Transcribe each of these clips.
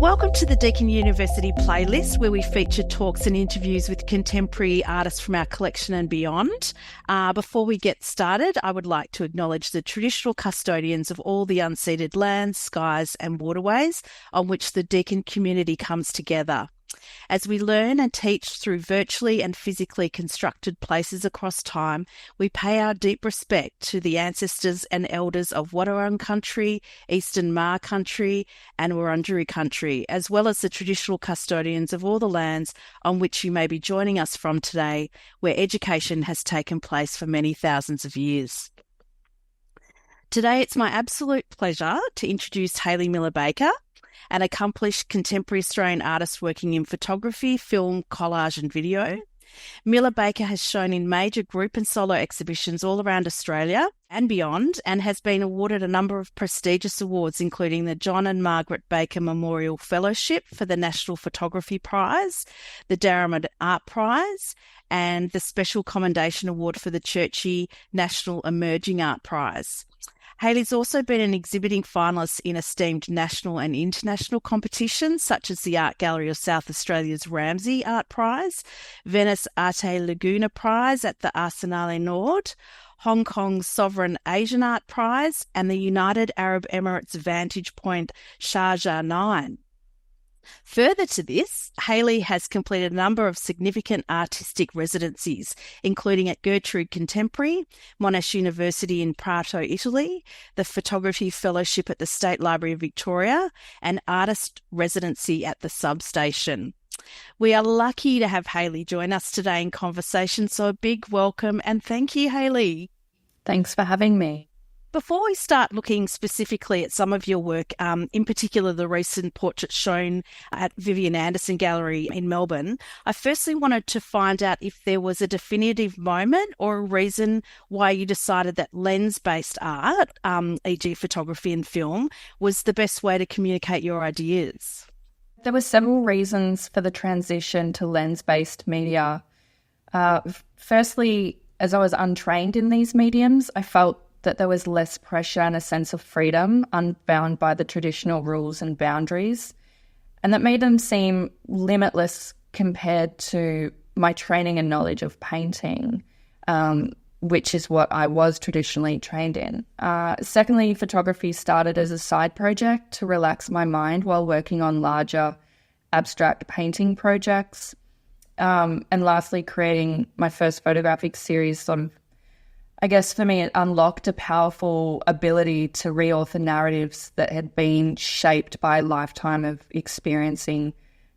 Welcome to the Deakin University playlist, where we feature talks and interviews with contemporary artists from our collection and beyond. Before we get started, I would like to acknowledge the traditional custodians of all the unceded lands, skies and waterways on which the Deakin community comes together. As we learn and teach through virtually and physically constructed places across time, we pay our deep respect to the ancestors and elders of Wadawurrung country, Eastern Maar country and Wurundjeri country, as well as the traditional custodians of all the lands on which you may be joining us from today, where education has taken place for many thousands of years. Today, it's my absolute pleasure to introduce Hayley Miller-Baker, an accomplished contemporary Australian artist working in photography, film, collage and video. Miller-Baker has shown in major group and solo exhibitions all around Australia and beyond, and has been awarded a number of prestigious awards, including the John and Margaret Baker Memorial Fellowship for the National Photography Prize, the Darramid Art Prize, and the Special Commendation Award for the Churchie National Emerging Art Prize. Hayley's also been an exhibiting finalist in esteemed national and international competitions, such as the Art Gallery of South Australia's Ramsay Art Prize, Venice Arte Laguna Prize at the Arsenale Nord, Hong Kong's Sovereign Asian Art Prize, and the United Arab Emirates Vantage Point Sharjah 9. Further to this, Hayley has completed a number of significant artistic residencies, including at Gertrude Contemporary, Monash University in Prato, Italy, the Photography Fellowship at the State Library of Victoria, and artist residency at the Substation. We are lucky to have Hayley join us today in conversation, so a big welcome and thank you, Hayley. Thanks for having me. Before we start looking specifically at some of your work, in particular the recent portrait shown at Vivian Anderson Gallery in Melbourne, I firstly wanted to find out if there was a definitive moment or a reason why you decided that lens-based art, e.g. photography and film, was the best way to communicate your ideas. There were several reasons for the transition to lens-based media. Firstly, as I was untrained in these mediums, I felt that there was less pressure and a sense of freedom, unbound by the traditional rules and boundaries, and that made them seem limitless compared to my training and knowledge of painting, which is what I was traditionally trained in. Secondly, photography started as a side project to relax my mind while working on larger abstract painting projects. And lastly, creating my first photographic series I guess for me, it unlocked a powerful ability to reauthor narratives that had been shaped by a lifetime of experiencing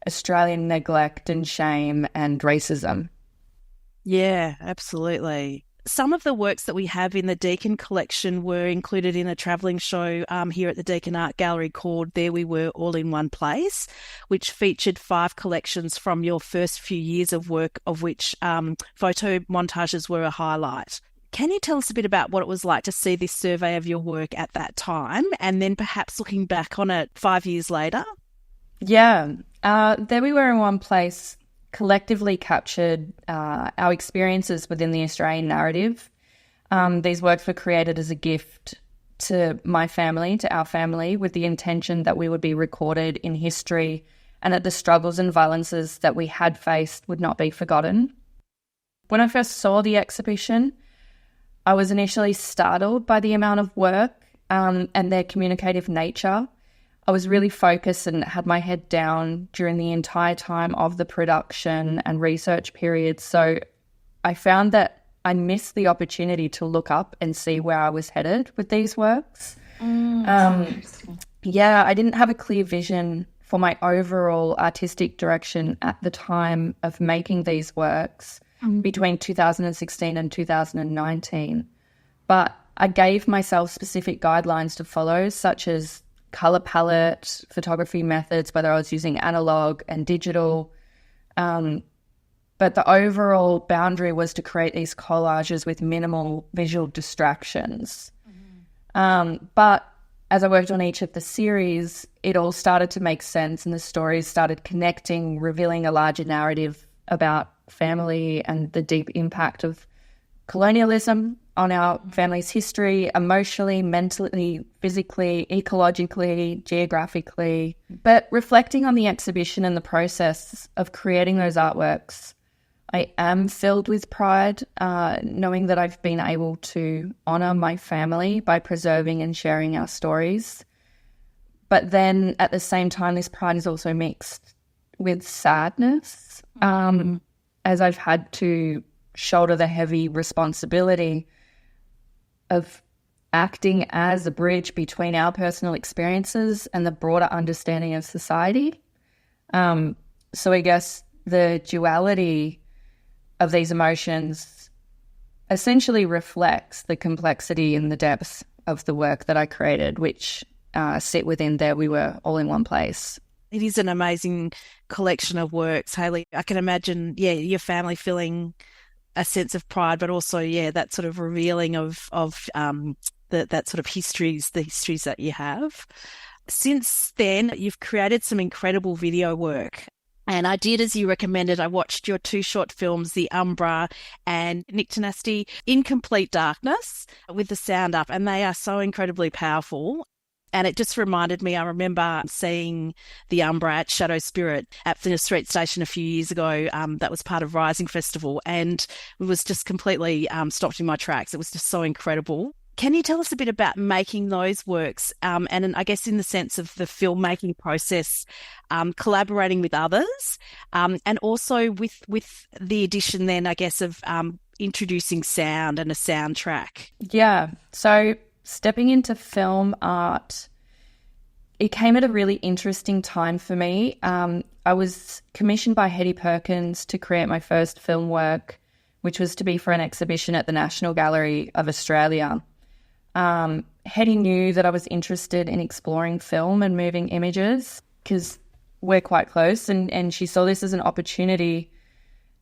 Australian neglect and shame and racism. Yeah, absolutely. Some of the works that we have in the Deakin collection were included in a travelling show here at the Deakin Art Gallery called There We Were All in One Place, which featured 5 collections from your first few years of work, of which photo montages were a highlight. Can you tell us a bit about what it was like to see this survey of your work at that time, and then perhaps looking back on it 5 years later? Yeah, There We Were in One Place collectively captured our experiences within the Australian narrative. These works were created as a gift to my family, to our family, with the intention that we would be recorded in history and that the struggles and violences that we had faced would not be forgotten. When I first saw the exhibition, I was initially startled by the amount of work and their communicative nature. I was really focused and had my head down during the entire time of the production and research period. So I found that I missed the opportunity to look up and see where I was headed with these works. I didn't have a clear vision for my overall artistic direction at the time of making these works between 2016 and 2019. But I gave myself specific guidelines to follow, such as colour palette, photography methods, whether I was using analog and digital. But the overall boundary was to create these collages with minimal visual distractions. But as I worked on each of the series, it all started to make sense and the stories started connecting, revealing a larger narrative about family and the deep impact of colonialism on our family's history, emotionally, mentally, physically, ecologically, geographically. But reflecting on the exhibition and the process of creating those artworks, I am filled with pride, knowing that I've been able to honour my family by preserving and sharing our stories. But then at the same time, this pride is also mixed with sadness, as I've had to shoulder the heavy responsibility of acting as a bridge between our personal experiences and the broader understanding of society. So I guess the duality of these emotions essentially reflects the complexity and the depth of the work that I created, which sit within There We Were All in One Place. It is an amazing collection of works, Hayley. I can imagine, your family feeling a sense of pride, but also, that sort of revealing of that sort of the histories that you have. Since then, you've created some incredible video work. And I did, as you recommended, I watched your 2 short films, The Umbra and Nyctinasty, in complete darkness with the sound up, and they are so incredibly powerful. And it just reminded me, I remember seeing The Umbra at Shadow Spirit at Flinders Street Station a few years ago. That was part of Rising Festival, and it was just completely stopped in my tracks. It was just so incredible. Can you tell us a bit about making those works, and I guess in the sense of the filmmaking process, collaborating with others, and also with the addition then, I guess, of introducing sound and a soundtrack? Yeah, so stepping into film art, it came at a really interesting time for me. I was commissioned by Hetty Perkins to create my first film work, which was to be for an exhibition at the National Gallery of Australia. Hetty knew that I was interested in exploring film and moving images because we're quite close, and she saw this as an opportunity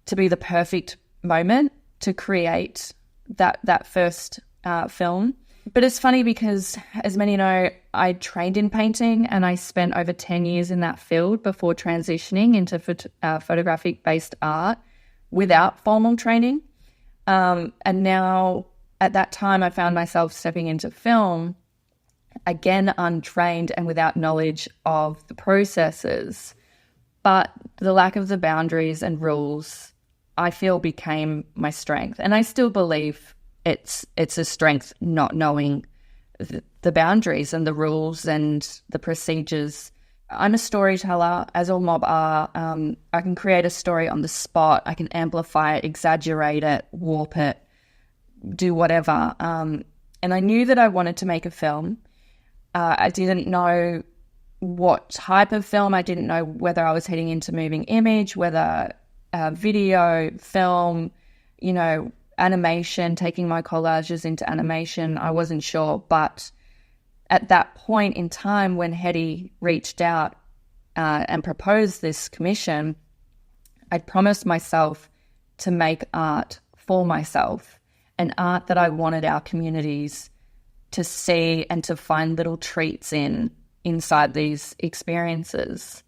to be the perfect moment to create that first film. But it's funny because, as many know, I trained in painting and I spent over 10 years in that field before transitioning into photographic-based art without formal training. And now, at that time, I found myself stepping into film, again untrained and without knowledge of the processes. But the lack of the boundaries and rules, I feel, became my strength. And I still believe it's a strength not knowing the boundaries and the rules and the procedures. I'm a storyteller, as all mob are. I can create a story on the spot. I can amplify it, exaggerate it, warp it, do whatever. And I knew that I wanted to make a film. I didn't know what type of film. I didn't know whether I was heading into moving image, whether video, film, animation, taking my collages into animation. I wasn't sure. But at that point in time when Hetty reached out and proposed this commission, I'd promised myself to make art for myself, and art that I wanted our communities to see and to find little treats inside these experiences.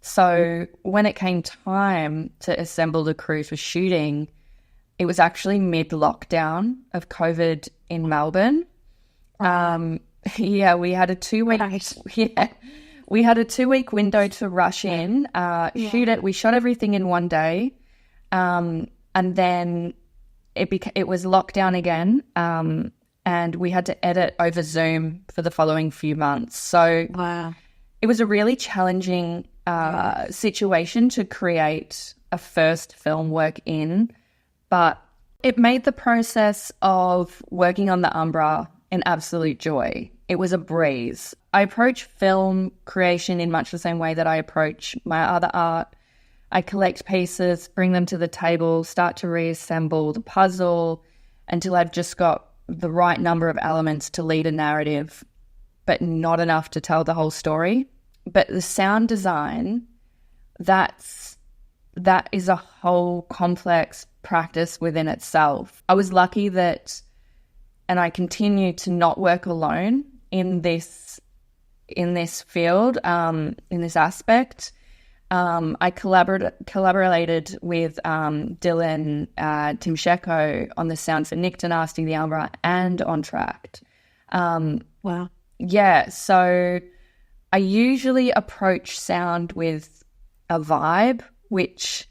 So when it came time to assemble the crew for shooting, it was actually mid-lockdown of COVID in Melbourne. We had a 2-week we had a 2-week window to rush in, shoot it. We shot everything in one day, and then it was lockdown again, and we had to edit over Zoom for the following few months. So it was a really challenging situation to create a first film work in. But it made the process of working on The Umbra an absolute joy. It was a breeze. I approach film creation in much the same way that I approach my other art. I collect pieces, bring them to the table, start to reassemble the puzzle until I've just got the right number of elements to lead a narrative, but not enough to tell the whole story. But the sound design, that is a whole complex practice within itself. I was lucky that, and I continue to not work alone in this field, in this aspect. I collaborated with Dylan Timsheko on the sound for Nick Nasty the Albra and on Tract. Wow. Yeah, so I usually approach sound with a vibe, which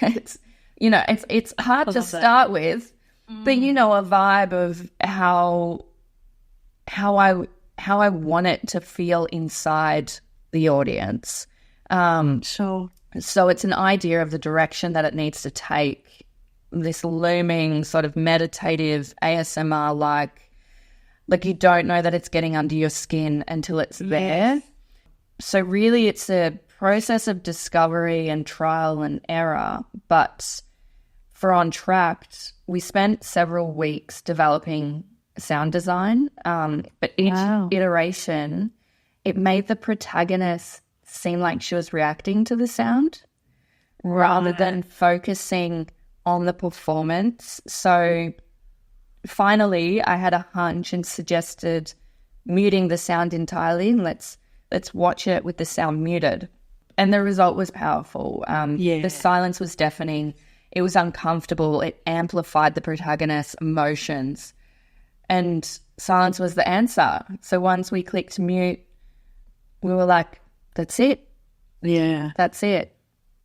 it's it's hard to start with, but a vibe of how I want it to feel inside the audience. Sure. So it's an idea of the direction that it needs to take, this looming sort of meditative ASMR like you don't know that it's getting under your skin until it's there. Yes. So really it's a process of discovery and trial and error. But for On Tract, we spent several weeks developing sound design. But each iteration, it made the protagonist seem like she was reacting to the sound rather than focusing on the performance. So finally, I had a hunch and suggested muting the sound entirely and let's watch it with the sound muted. And the result was powerful. The silence was deafening. It was uncomfortable. It amplified the protagonist's emotions. And silence was the answer. So once we clicked mute, we were like, that's it. Yeah. That's it.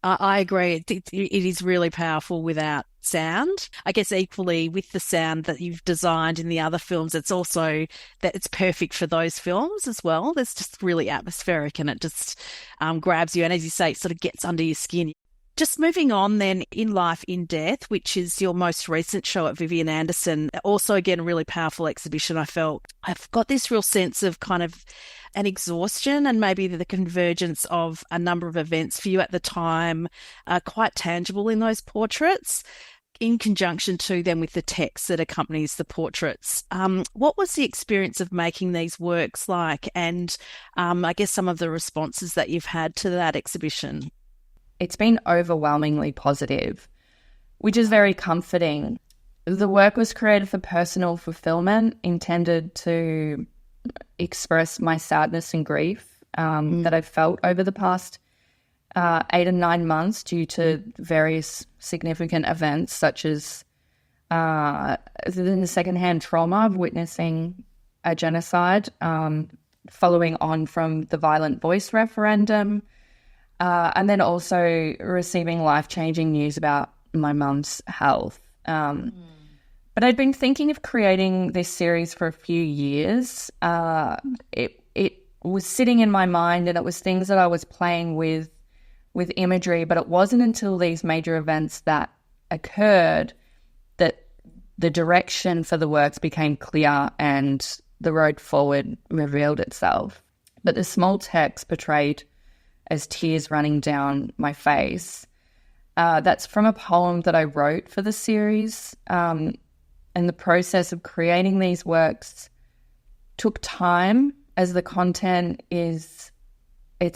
I agree. It is really powerful without sound. I guess equally with the sound that you've designed in the other films, it's also that it's perfect for those films as well. It's just really atmospheric and it just grabs you. And as you say, it sort of gets under your skin. Just moving on then, In Life, in Death, which is your most recent show at Vivian Anderson. Also, again, a really powerful exhibition, I felt. I've got this real sense of kind of an exhaustion and maybe the convergence of a number of events for you at the time, quite tangible in those portraits, in conjunction to then with the text that accompanies the portraits. What was the experience of making these works like? And I guess some of the responses that you've had to that exhibition? It's been overwhelmingly positive, which is very comforting. The work was created for personal fulfillment, intended to express my sadness and grief that I've felt over the past 8 and 9 months due to various significant events such as the secondhand trauma of witnessing a genocide, following on from the Violent Voice referendum, and then also receiving life-changing news about my mum's health. But I'd been thinking of creating this series for a few years. It was sitting in my mind and it was things that I was playing with imagery, but it wasn't until these major events that occurred that the direction for the works became clear and the road forward revealed itself. But the small text portrayed as tears running down my face, that's from a poem that I wrote for the series. And the process of creating these works took time, as the content it's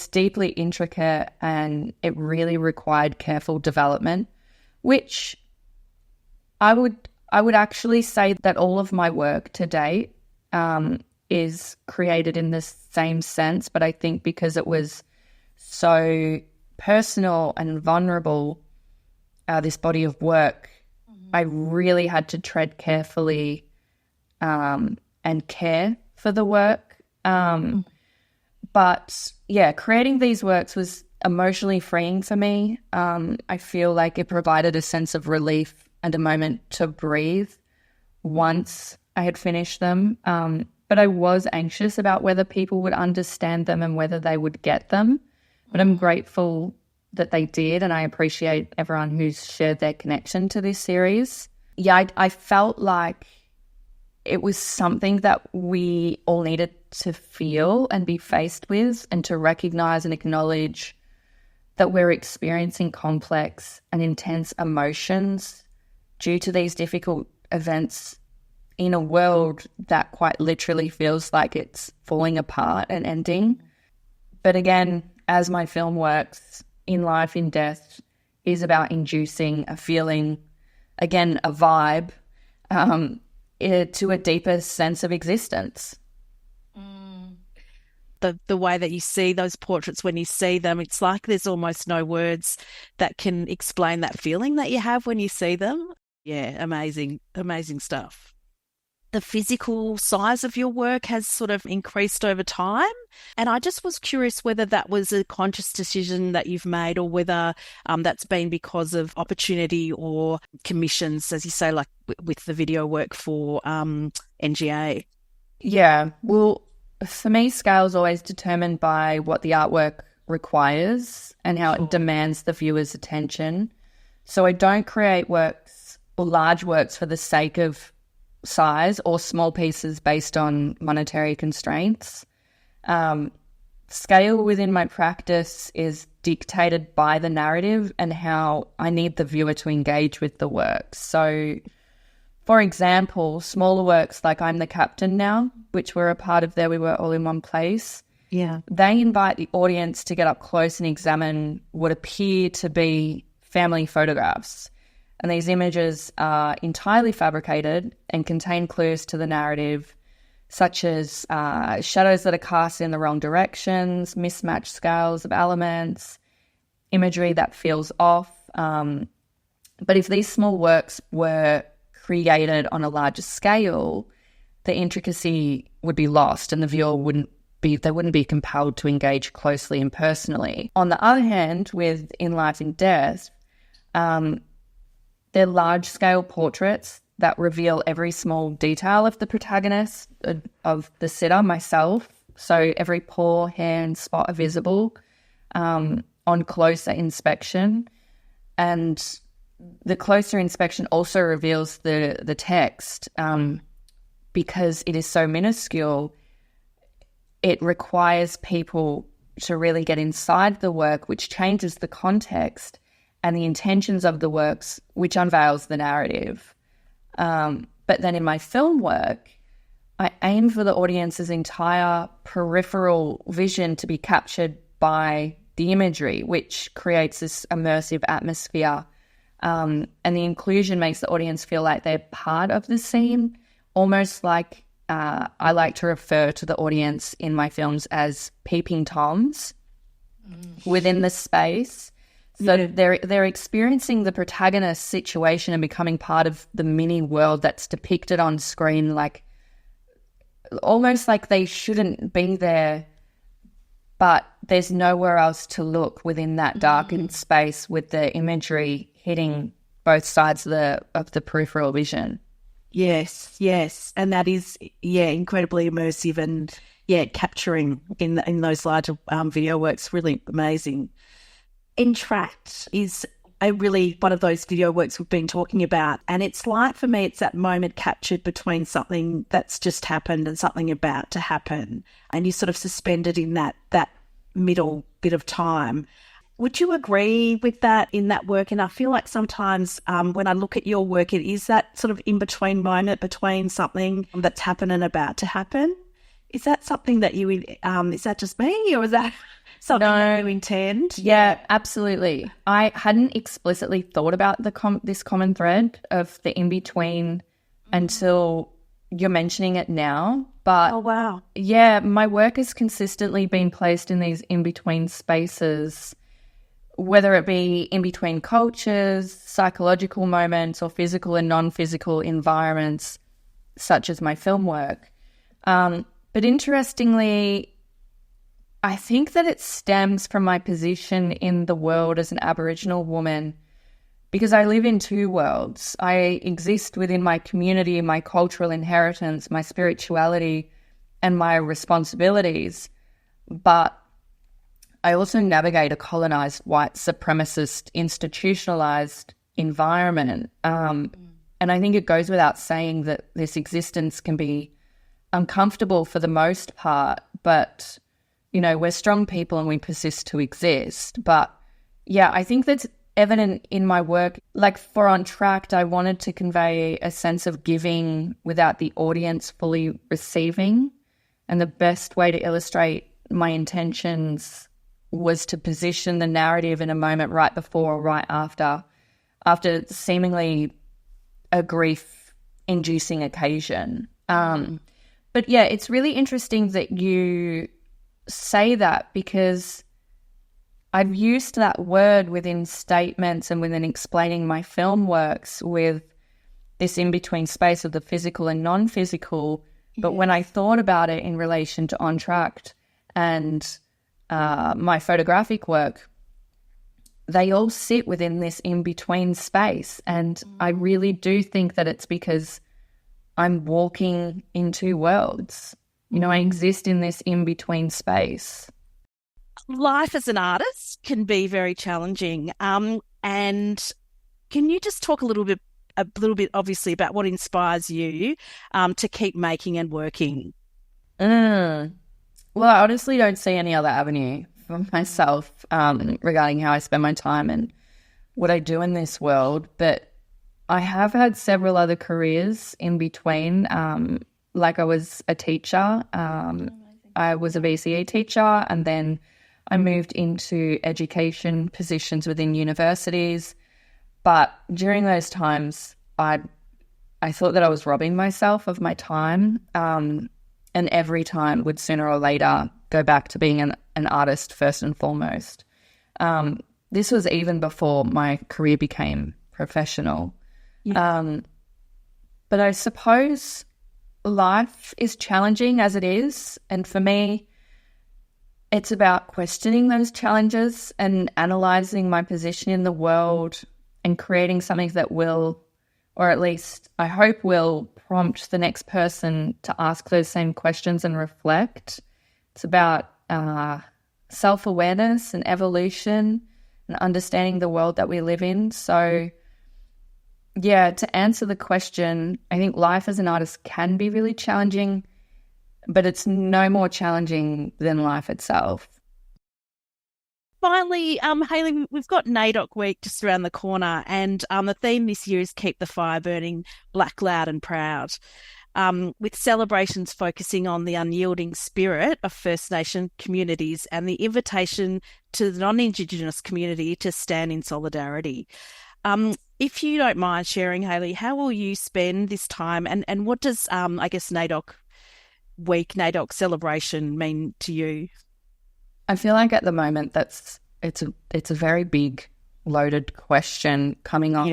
deeply intricate and it really required careful development, which I would actually say that all of my work to date is created in the same sense, but I think because it was so personal and vulnerable, this body of work, I really had to tread carefully and care for the work. But yeah, creating these works was emotionally freeing for me. I feel like it provided a sense of relief and a moment to breathe once I had finished them. But I was anxious about whether people would understand them and whether they would get them. But I'm grateful that they did, and I appreciate everyone who's shared their connection to this series. Yeah, I felt like it was something that we all needed to feel and be faced with, and to recognize and acknowledge that we're experiencing complex and intense emotions due to these difficult events in a world that quite literally feels like it's falling apart and ending. But again, as my film works, In Life, in Death is about inducing a feeling, again, a vibe, to a deeper sense of existence. the way that you see those portraits when you see them. It's like there's almost no words that can explain that feeling that you have when you see them. Yeah, amazing, amazing stuff. The physical size of your work has sort of increased over time. And I just was curious whether that was a conscious decision that you've made, or whether that's been because of opportunity or commissions, as you say, like with the video work for NGA. Yeah, well, for me, scale is always determined by what the artwork requires and how it demands the viewer's attention. So I don't create works or large works for the sake of size, or small pieces based on monetary constraints. Scale within my practice is dictated by the narrative and how I need the viewer to engage with the work. So, for example, smaller works like I'm the Captain Now, which were a part of There We Were All in One Place, they invite the audience to get up close and examine what appear to be family photographs. And these images are entirely fabricated and contain clues to the narrative, such as shadows that are cast in the wrong directions, mismatched scales of elements, imagery that feels off. But if these small works were created on a larger scale, the intricacy would be lost and the viewer wouldn't be compelled to engage closely and personally. On the other hand, with In Life and Death, they're large-scale portraits that reveal every small detail of the protagonist, of the sitter, myself. So every pore, hair, and spot are visible on closer inspection. And the closer inspection also reveals the text. Because it is so minuscule, it requires people to really get inside the work, which changes the context and the intentions of the works, which unveils the narrative. But then in my film work, I aim for the audience's entire peripheral vision to be captured by the imagery, which creates this immersive atmosphere. And the inclusion makes the audience feel like they're part of the scene, almost like I like to refer to the audience in my films as peeping toms within the space. So they're experiencing the protagonist's situation and becoming part of the mini world that's depicted on screen, like almost like they shouldn't be there, but there's nowhere else to look within that darkened space, with the imagery hitting both sides of the peripheral vision. Yes, and that is incredibly immersive, and capturing in those larger video works, really amazing. Entract is one of those video works we've been talking about, and it's like, for me, it's that moment captured between something that's just happened and something about to happen, and you're sort of suspended in that middle bit of time. Would you agree with that in that work? And I feel like sometimes when I look at your work, it is that sort of in-between moment between something that's happened and about to happen. Is that something that you, is that just me, or is that something that you intend? Yeah, absolutely. I hadn't explicitly thought about this common thread of the in-between until you're mentioning it now. But oh, wow. Yeah, my work has consistently been placed in these in-between spaces, whether it be in between cultures, psychological moments, or physical and non-physical environments, such as my film work. But interestingly, I think that it stems from my position in the world as an Aboriginal woman, because I live in two worlds. I exist within my community, my cultural inheritance, my spirituality, and my responsibilities. But I also navigate a colonized, white, supremacist, institutionalized environment. And I think it goes without saying that this existence can be uncomfortable for the most part, but, you know, we're strong people and we persist to exist. But yeah, I think that's evident in my work. Like for On Tract, I wanted to convey a sense of giving without the audience fully receiving. And the best way to illustrate my intentions was to position the narrative in a moment right before or right after seemingly a grief-inducing occasion. But yeah, it's really interesting that you say that because I've used that word within statements and within explaining my film works with this in-between space of the physical and non-physical. But when I thought about it in relation to On Track and my photographic work, they all sit within this in-between space. And I really do think that it's because I'm walking in two worlds. I exist in this in-between space. Life as an artist can be very challenging. And can you just talk a little bit, obviously, about what inspires you to keep making and working? Well, I honestly don't see any other avenue for myself regarding how I spend my time and what I do in this world. But I have had several other careers in between. Like I was a teacher. I was a VCE teacher, and then I moved into education positions within universities. But during those times, I thought that I was robbing myself of my time, and every time would sooner or later go back to being an artist first and foremost. This was even before my career became professional. Yeah. But I suppose life is challenging as it is, and for me, it's about questioning those challenges and analysing my position in the world and creating something that will, or at least I hope will, prompt the next person to ask those same questions and reflect. It's about self-awareness and evolution and understanding the world that we live in. So, yeah, to answer the question, I think life as an artist can be really challenging, but it's no more challenging than life itself. Finally, Hayley, we've got NAIDOC Week just around the corner, and the theme this year is Keep the Fire Burning, Black, Loud and Proud, with celebrations focusing on the unyielding spirit of First Nation communities and the invitation to the non-Indigenous community to stand in solidarity. If you don't mind sharing, Hayley, how will you spend this time, and what does, NAIDOC Week, NAIDOC celebration mean to you? I feel like at the moment it's a very big, loaded question coming off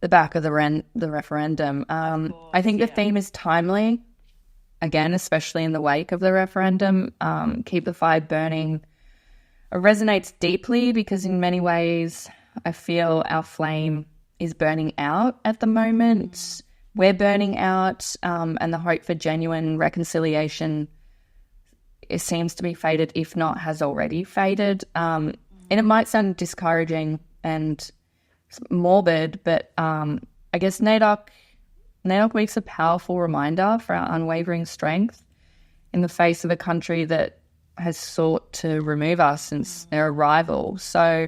the back of the referendum. I think the theme is timely, again, especially in the wake of the referendum. Keep the fire burning. It resonates deeply because in many ways I feel our flame is burning out at the moment. We're burning out, and the hope for genuine reconciliation, it seems to be faded, if not has already faded. And it might sound discouraging and morbid, but I guess NAIDOC Week's a powerful reminder for our unwavering strength in the face of a country that has sought to remove us since their arrival. So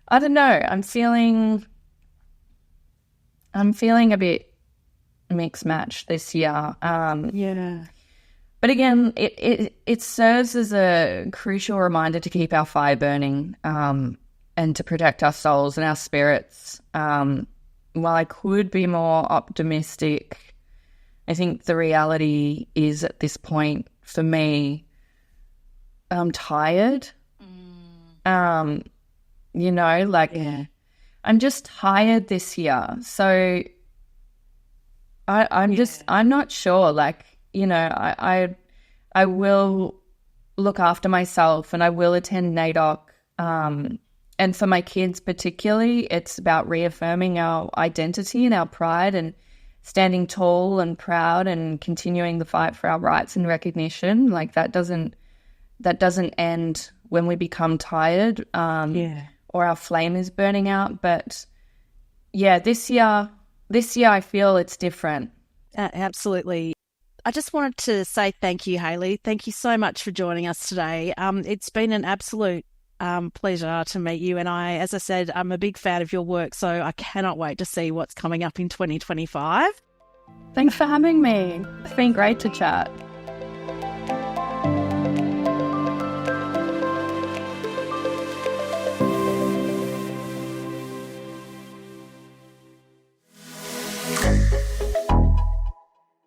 I don't know. I'm feeling a bit mixed match this year. But again, it serves as a crucial reminder to keep our fire burning and to protect our souls and our spirits. While I could be more optimistic, I think the reality is at this point for me, I'm tired. I'm just tired this year. So I'm not sure, I will look after myself and I will attend NAIDOC. And for my kids particularly, it's about reaffirming our identity and our pride and standing tall and proud and continuing the fight for our rights and recognition. Like that doesn't end when we become tired or our flame is burning out. But yeah, this year I feel it's different. Absolutely. I just wanted to say thank you, Hayley. Thank you so much for joining us today. It's been an absolute pleasure to meet you. And as I said, I'm a big fan of your work, so I cannot wait to see what's coming up in 2025. Thanks for having me. It's been great to chat.